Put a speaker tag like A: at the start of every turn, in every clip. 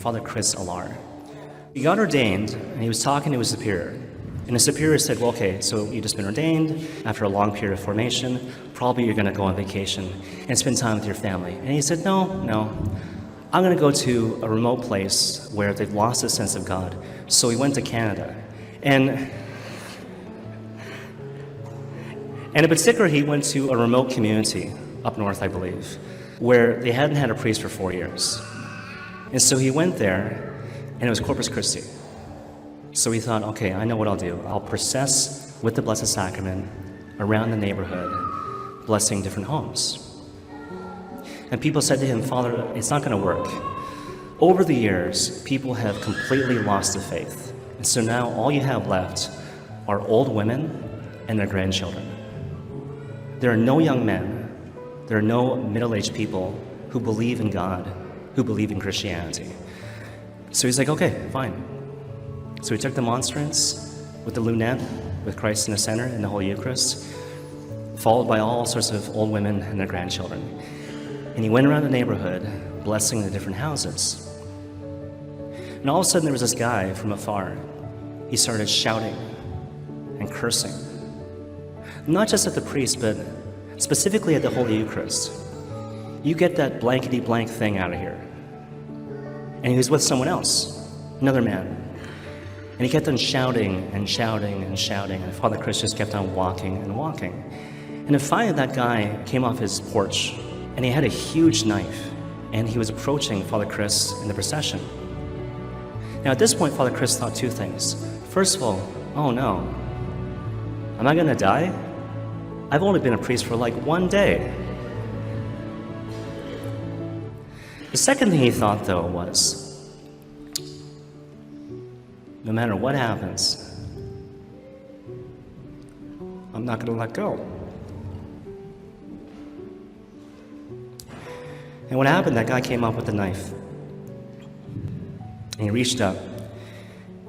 A: Father Chris Alar. He got ordained, and he was talking to his superior. And the superior said, well, okay, so you've just been ordained after a long period of formation. Probably you're going to go on vacation and spend time with your family. And he said, no, I'm going to go to a remote place where they've lost a sense of God. So he went to Canada. And in particular, he went to a remote community up north, I believe, where they hadn't had a priest for 4 years. And so he went there, and it was Corpus Christi. So he thought, okay, I know what I'll do. I'll process with the Blessed Sacrament around the neighborhood, blessing different homes. And people said to him, Father, it's not going to work. Over the years, people have completely lost the faith. And so now all you have left are old women and their grandchildren. There are no young men, there are no middle-aged people who believe in God, who believe in Christianity. So he's like, okay, fine. So he took the monstrance with the lunette, with Christ in the center and the Holy Eucharist, followed by all sorts of old women and their grandchildren. And he went around the neighborhood, blessing the different houses. And all of a sudden there was this guy from afar. He started shouting and cursing. Not just at the priest, but specifically at the Holy Eucharist. You get that blankety blank thing out of here. And he was with someone else, another man. And he kept on shouting and shouting and shouting, and Father Chris just kept on walking and walking. And then finally that guy came off his porch, and he had a huge knife, and he was approaching Father Chris in the procession. Now at this point, Father Chris thought two things. First of all, oh no, am I gonna die? I've only been a priest for like 1 day. The second thing he thought, though, was, no matter what happens, I'm not going to let go. And what happened, that guy came up with a knife. And he reached up,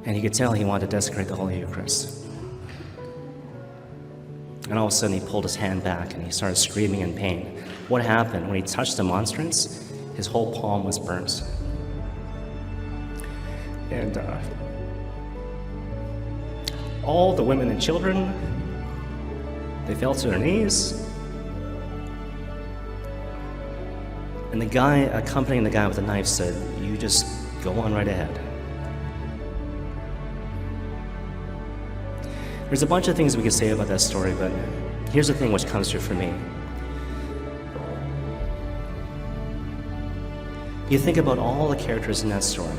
A: and he could tell he wanted to desecrate the Holy Eucharist. And all of a sudden, he pulled his hand back, and he started screaming in pain. What happened? When he touched the monstrance, his whole palm was burnt. And all the women and children, they fell to their knees. And the guy accompanying the guy with the knife said, you just go on right ahead. There's a bunch of things we could say about that story, but here's the thing which comes through for me. You think about all the characters in that story.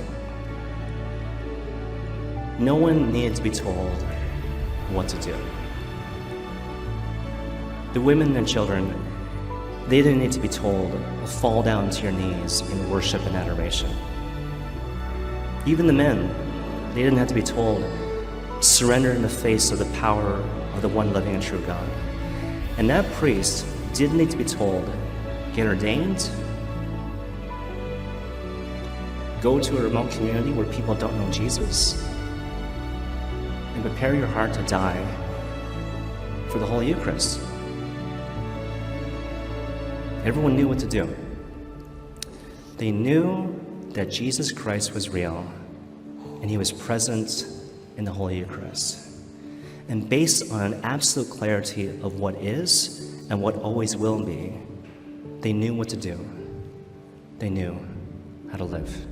A: No one needed to be told what to do. The women and children, they didn't need to be told, fall down to your knees in worship and adoration. Even the men, they didn't have to be told, surrender in the face of the power of the one living and true God. And that priest didn't need to be told, get ordained, go to a remote community where people don't know Jesus, and prepare your heart to die for the Holy Eucharist. Everyone knew what to do. They knew that Jesus Christ was real, and he was present in the Holy Eucharist. And based on an absolute clarity of what is and what always will be, they knew what to do. They knew how to live.